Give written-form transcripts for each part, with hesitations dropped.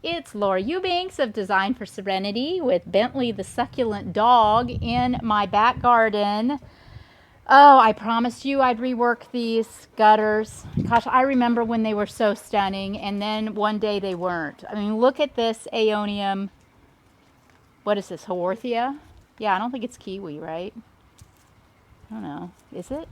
It's Laura Eubanks of Design for Serenity with Bentley the succulent dog in my back garden. Oh, I promised you I'd rework these gutters. Gosh, I remember when they were so stunning, and then one day they weren't. I mean, look at this aeonium. What is this, Haworthia? Yeah, I don't think it's kiwi, right? I don't know. Is it?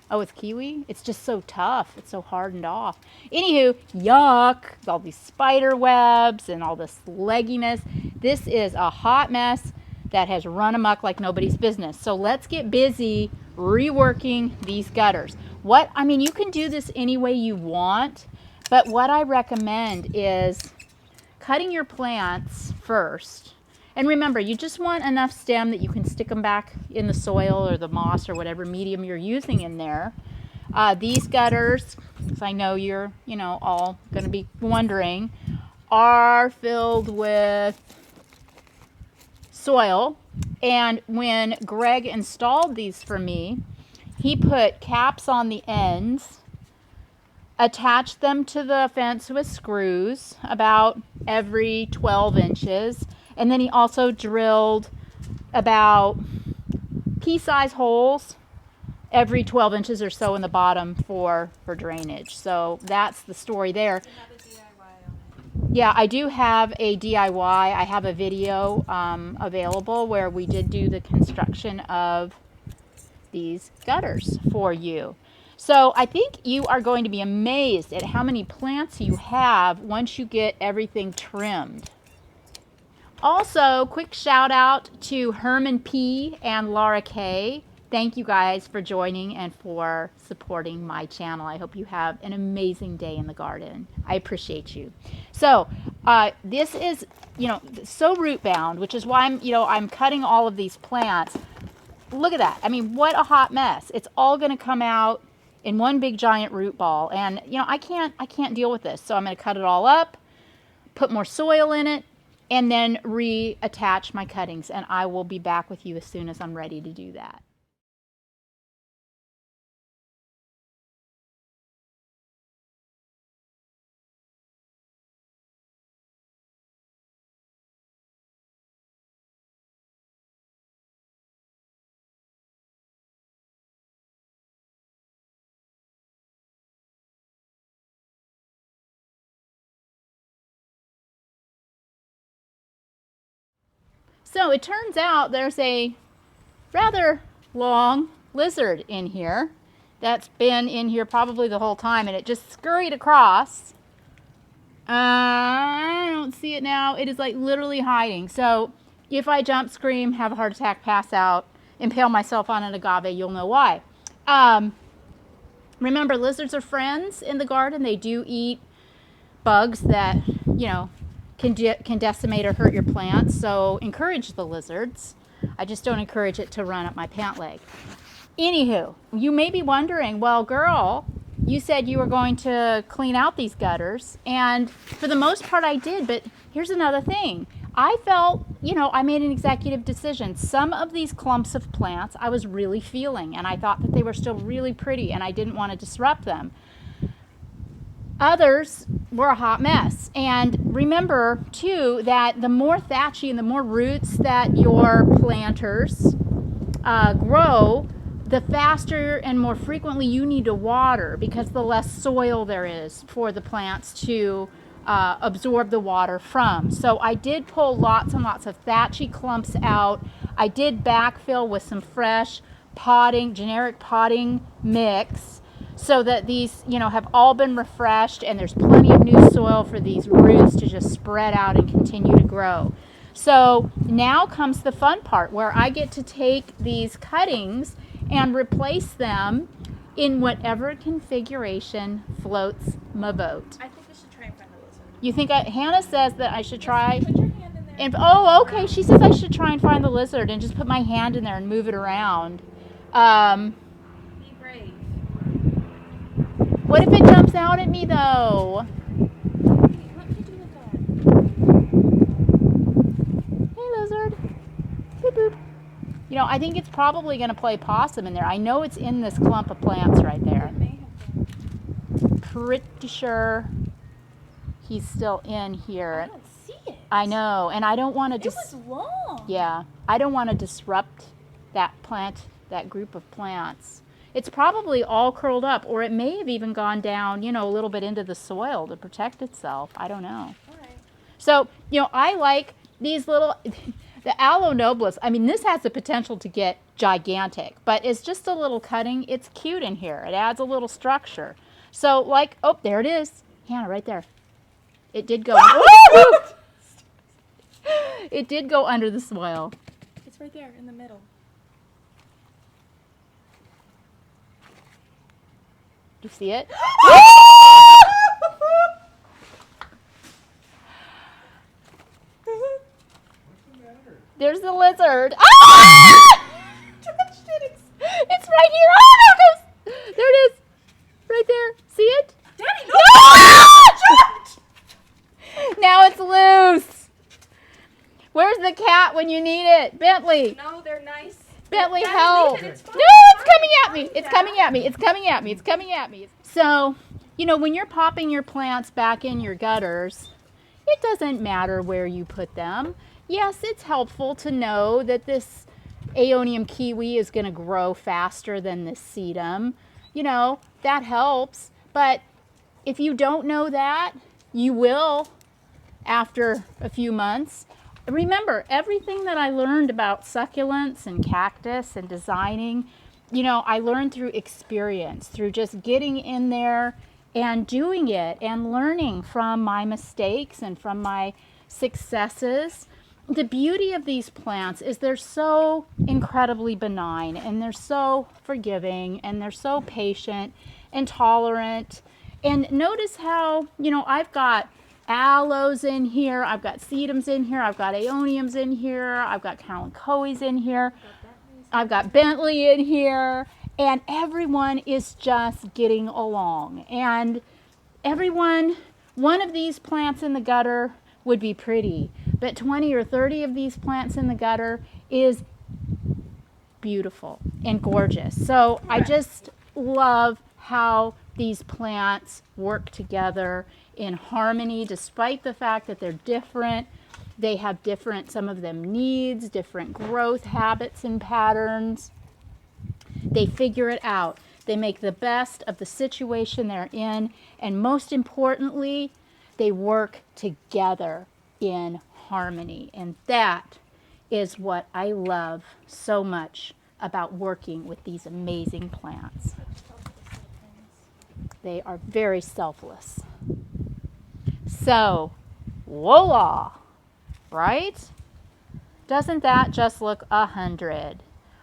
Oh, it's kiwi? It's just so tough. It's so hardened off. Anywho, yuck. All these spider webs and all this legginess. This is a hot mess that has run amok like nobody's business. So let's get busy reworking these gutters. I mean, you can do this any way you want, but what I recommend is cutting your plants first. And remember, you just want enough stem that you can stick them back in the soil or the moss or whatever medium you're using in there. These gutters, because I know you're, all going to be wondering, are filled with soil. And when Greg installed these for me, he put caps on the ends, attached them to the fence with screws about every 12 inches. And then he also drilled about pea-size holes every 12 inches or so in the bottom for drainage. So that's the story there. Yeah, I do have a DIY. I have a video available where we did do the construction of these gutters for you. So I think you are going to be amazed at how many plants you have once you get everything trimmed. Also, quick shout out to Herman P. and Laura K. Thank you guys for joining and for supporting my channel. I hope you have an amazing day in the garden. I appreciate you. So this is, so root bound, which is why I'm cutting all of these plants. Look at that. I mean, what a hot mess. It's all going to come out in one big giant root ball. And, I can't deal with this. So I'm going to cut it all up, put more soil in it, and then reattach my cuttings, and I will be back with you as soon as I'm ready to do that. So it turns out there's a rather long lizard in here that's been in here probably the whole time, and it just scurried across. I don't see it now. It is like literally hiding. So if I jump, scream, have a heart attack, pass out, impale myself on an agave, you'll know why. Remember, lizards are friends in the garden. They do eat bugs that, can decimate or hurt your plants. So encourage the lizards. I just don't encourage it to run up my pant leg. Anywho, you may be wondering, well, girl, you said you were going to clean out these gutters, and for the most part I did, but here's another thing. I felt, I made an executive decision. Some of these clumps of plants I was really feeling, and I thought that they were still really pretty, and I didn't want to disrupt them. Others were a hot mess. And remember, too, that the more thatchy and the more roots that your planters grow, the faster and more frequently you need to water, because the less soil there is for the plants to absorb the water from. So I did pull lots and lots of thatchy clumps out. I did backfill with some fresh potting, generic potting mix, so that these, have all been refreshed, and there's plenty of new soil for these roots to just spread out and continue to grow. So now comes the fun part, where I get to take these cuttings and replace them in whatever configuration floats my boat. I think I should try and find the lizard. You think Hannah says that I should try? Put your hand in there. And, oh, okay. She says I should try and find the lizard and just put my hand in there and move it around. Be brave. What if it jumps out at me, though? Let me do the Hey, lizard. Boop, boop. I think it's probably going to play possum in there. I know it's in this clump of plants right there. It may have been. Pretty sure. he's still in I here. don't see it. I know, and I don't want to It was long. yeah, I don't want to disrupt that group of plants. It's probably all curled up, or it may have even gone down, a little bit into the soil to protect itself. I don't know. All right. So, I like these little, the Aloe nobilis. I mean, this has the potential to get gigantic, but it's just a little cutting. It's cute in here. It adds a little structure. So, oh, there it is. Hannah, right there. It did go. It did go under the soil. It's right there in the middle. You see it? There's the lizard. Ah! It's right here. Oh, there it goes. There it is. Right there. See it? Daddy, no! Ah! Now it's loose. Where's the cat when you need it? Bentley. No, they're nice. Bentley, Daddy, help. leave it. It's fine. No, it's coming at me. It's coming at me. It's coming at me. It's coming at me. So, when you're popping your plants back in your gutters, it doesn't matter where you put them. Yes, it's helpful to know that this Aeonium kiwi is going to grow faster than this sedum. That helps. But if you don't know that, you will after a few months. Remember, everything that I learned about succulents and cactus and designing, I learned through experience, through just getting in there and doing it and learning from my mistakes and from my successes. The beauty of these plants is they're so incredibly benign, and they're so forgiving, and they're so patient and tolerant. And notice how, I've got aloes in here, I've got sedums in here, I've got aeoniums in here, I've got kalanchoes in here, I've got Bentley in here, and everyone is just getting along. And one of these plants in the gutter would be pretty, but 20 or 30 of these plants in the gutter is beautiful and gorgeous. So I just love how these plants work together in harmony, despite the fact that they're different. They have some of them needs, different growth habits and patterns. They figure it out. They make the best of the situation they're in, and most importantly, they work together in harmony. And that is what I love so much about working with these amazing plants. They are very selfless. So, voila, right? Doesn't that just look 100?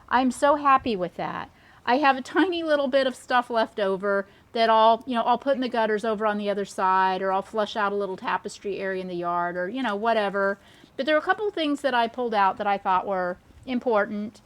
I'm so happy with that. I have a tiny little bit of stuff left over that I'll put in the gutters over on the other side, or I'll flush out a little tapestry area in the yard, or, whatever. But there are a couple of things that I pulled out that I thought were important.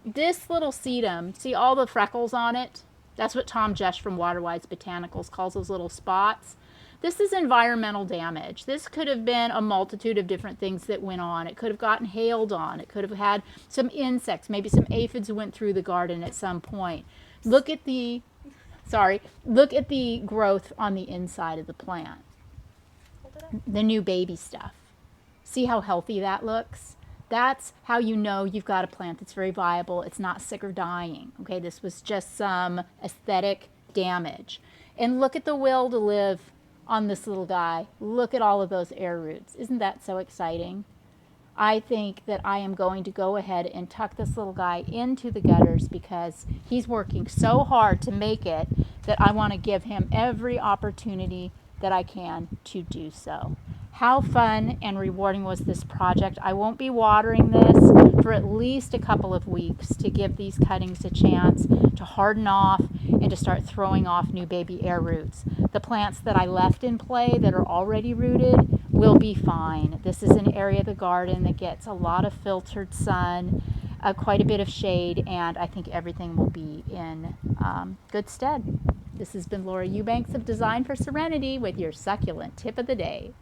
This little sedum, see all the freckles on it? That's what Tom Jesch from Waterwise Botanicals calls those little spots. This is environmental damage. This could have been a multitude of different things that went on. It could have gotten hailed on. It could have had some insects, maybe some aphids went through the garden at some point. Look at the growth on the inside of the plant. The new baby stuff. See how healthy that looks? That's how you know you've got a plant that's very viable. It's not sick or dying. Okay, this was just some aesthetic damage. And look at the will to live on this little guy. Look at all of those air roots. Isn't that so exciting? I think that I am going to go ahead and tuck this little guy into the gutters because he's working so hard to make it that I want to give him every opportunity that I can to do so. How fun and rewarding was this project? I won't be watering this for at least a couple of weeks to give these cuttings a chance to harden off and to start throwing off new baby air roots. The plants that I left in play that are already rooted will be fine. This is an area of the garden that gets a lot of filtered sun, quite a bit of shade, and I think everything will be in good stead. This has been Laura Eubanks of Design for Serenity with your succulent tip of the day.